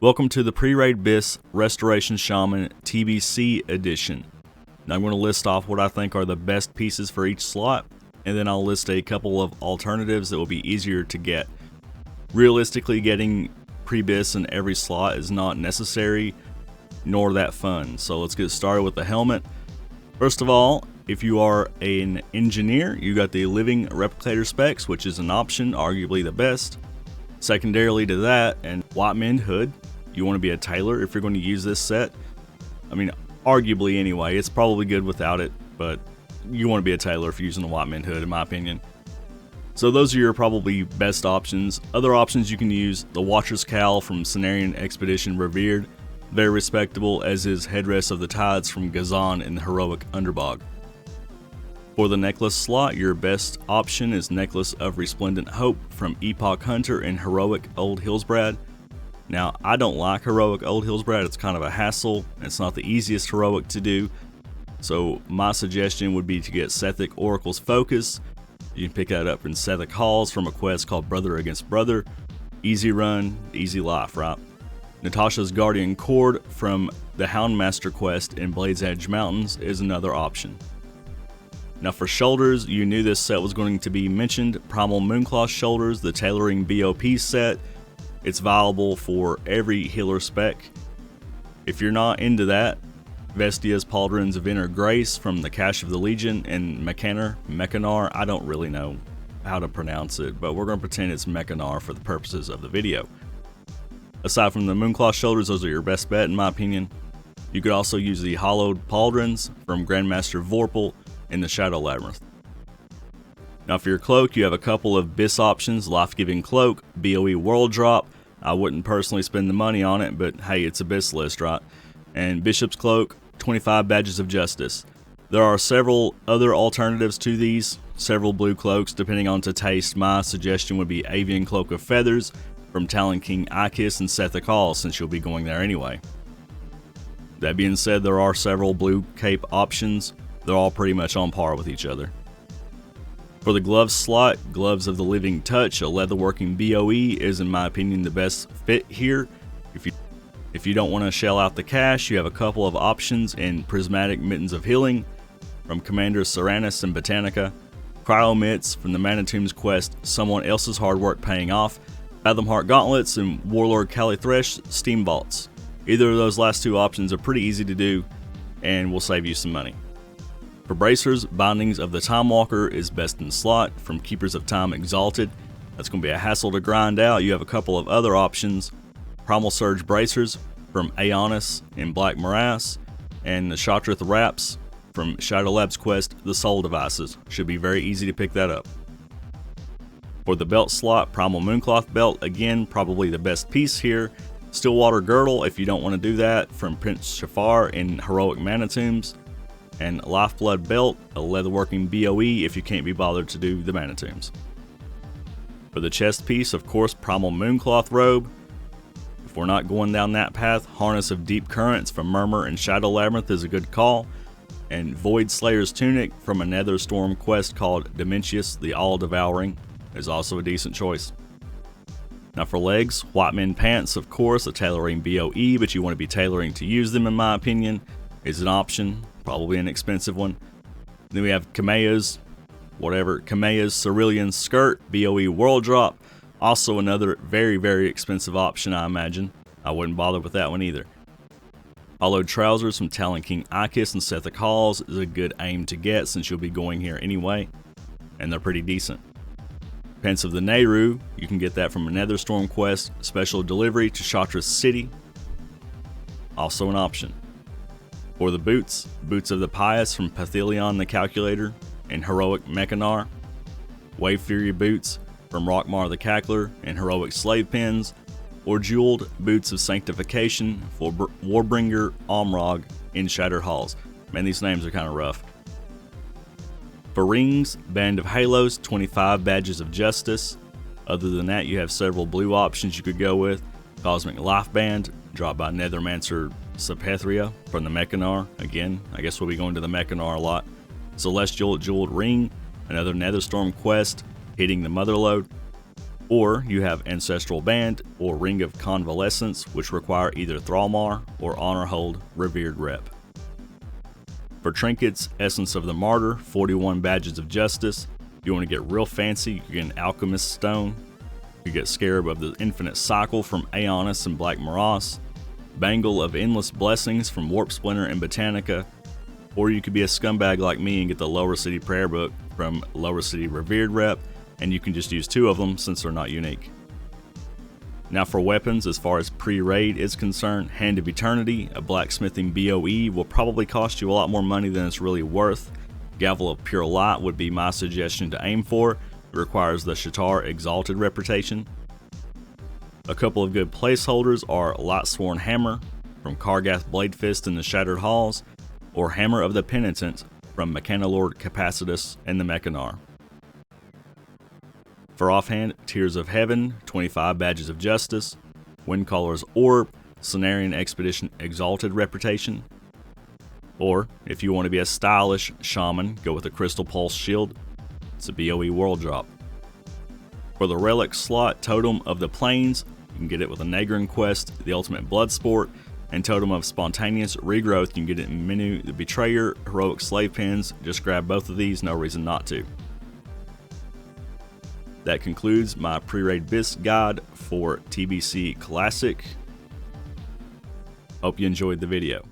Welcome to the pre-raid BIS Restoration Shaman TBC edition. Now I'm going to list off what I think are the best pieces for each slot, and then I'll list a couple of alternatives that will be easier to get. Realistically, getting pre-BIS in every slot is not necessary, nor that fun, so let's get started with the helmet. First of all, if you are an engineer, you got the living replicator specs, which is an option, arguably the best. Secondarily to that, and white men hood. You want to be a tailor if you're going to use this set. I mean, arguably anyway, it's probably good without it, but you want to be a tailor if you're using the white men hood, in my opinion. So those are your probably best options. Other options you can use, the Watcher's Cowl from Cenarian Expedition Revered, very respectable, as is Headrest of the Tides from Gazan in the Heroic Underbog. For the necklace slot, your best option is Necklace of Resplendent Hope from Epoch Hunter in Heroic Old Hillsbrad. Now, I don't like Heroic Old Hillsbrad, it's kind of a hassle, it's not the easiest heroic to do, so my suggestion would be to get Sethic Oracle's Focus. You can pick that up in Sethic Halls from a quest called Brother Against Brother. Easy run, easy life, right? Natasha's Guardian Cord from the Houndmaster quest in Blades Edge Mountains is another option. Now for shoulders, you knew this set was going to be mentioned. Primal Mooncloth Shoulders, the tailoring BOP set. It's viable for every healer spec. If you're not into that, Vestia's Pauldrons of Inner Grace from the Cache of the Legion and Mechanar, I don't really know how to pronounce it, but we're going to pretend it's Mechanar for the purposes of the video. Aside from the Mooncloth Shoulders, those are your best bet in my opinion. You could also use the Hollowed Pauldrons from Grandmaster Vorpal in the Shadow Labyrinth. Now for your cloak, you have a couple of BIS options. Life-Giving Cloak, BOE World Drop. I wouldn't personally spend the money on it, but hey, it's a BIS list, right? And Bishop's Cloak, 25 Badges of Justice. There are several other alternatives to these, several blue cloaks depending on to taste. My suggestion would be Avian Cloak of Feathers from Talon King Ikis and Sethic Hall, since you'll be going there anyway. That being said, there are several blue cape options. They're all pretty much on par with each other. For the gloves slot, Gloves of the Living Touch, a leatherworking BOE, is in my opinion the best fit here. If you don't want to shell out the cash, you have a couple of options in Prismatic Mittens of Healing from Commander Seranus and Botanica, Cryo Mitts from the Manitomb's quest Someone Else's Hard Work Paying Off, Fathomheart Gauntlets, and Warlord Calithresh Steam Vaults. Either of those last two options are pretty easy to do and will save you some money. For bracers, Bindings of the Time Walker is best in slot from Keepers of Time Exalted. That's going to be a hassle to grind out. You have a couple of other options. Primal Surge Bracers from Aeonis in Black Morass, and the Shatrith Wraps from Shadow Labs quest The Soul Devices. Should be very easy to pick that up. For the belt slot, Primal Mooncloth Belt, again probably the best piece here. Stillwater Girdle if you don't want to do that from Prince Shafar in Heroic Manitombs. And Lifeblood Belt, a leatherworking BOE if you can't be bothered to do the Manitombs. For the chest piece, of course, Primal Mooncloth Robe. If we're not going down that path, Harness of Deep Currents from Murmur and Shadow Labyrinth is a good call. And Void Slayer's Tunic from a Netherstorm quest called Dementius the All-Devouring is also a decent choice. Now for legs, White Men Pants, of course, a tailoring BOE, but you want to be tailoring to use them in my opinion, is an option. Probably an expensive one. Then we have Kameya's Cerulean Skirt, BOE World Drop. Also another very, very expensive option, I imagine. I wouldn't bother with that one either. Hollowed Trousers from Talon King Ikis and Sethic Halls is a good aim to get since you'll be going here anyway, and they're pretty decent. Pants of the Nehru, you can get that from a Netherstorm quest, special delivery to Shatrith City. Also an option. For the boots, Boots of the Pious from Pathelion the Calculator and Heroic Mechanar, Wave Fury Boots from Rockmar the Cackler and Heroic Slave Pins, or Jeweled Boots of Sanctification for Warbringer Omrog in Shattered Halls. Man, these names are kind of rough. For rings, Band of Halos, 25 Badges of Justice. Other than that, you have several blue options you could go with. Cosmic Life Band, dropped by Nethermancer Sapethria from the Mechanar. Again, I guess we'll be going to the Mechanar a lot. Celestial Jeweled Ring, another Netherstorm quest, hitting the Motherlode. Or you have Ancestral Band or Ring of Convalescence, which require either Thrallmar or Honor Hold Revered Rep. For trinkets, Essence of the Martyr, 41 Badges of Justice. If you want to get real fancy, you get an Alchemist Stone. You get Scarab of the Infinite Cycle from Aeonis and Black Morass, Bangle of Endless Blessings from Warp Splinter and Botanica, or you could be a scumbag like me and get the Lower City Prayer Book from Lower City Revered Rep, and you can just use 2 of them since they're not unique. Now for weapons, as far as pre-raid is concerned, Hand of Eternity, a blacksmithing BOE, will probably cost you a lot more money than it's really worth. Gavel of Pure Light would be my suggestion to aim for. It requires the Shatar Exalted reputation. A couple of good placeholders are Lightsworn Hammer from Kargath Bladefist in the Shattered Halls, or Hammer of the Penitent from Mechanalord Capacitus and the Mechanar. For offhand, Tears of Heaven, 25 Badges of Justice, Windcaller's Orb, Cenarian Expedition Exalted reputation. Or, if you want to be a stylish shaman, go with a Crystal Pulse Shield. It's a BOE world drop. For the Relics slot, Totem of the Plains, you can get it with a Nagrin quest, the Ultimate Bloodsport, and Totem of Spontaneous Regrowth, you can get it in Menu, the Betrayer, Heroic Slave Pins. Just grab both of these, no reason not to. That concludes my pre-raid BIS guide for TBC Classic. Hope you enjoyed the video.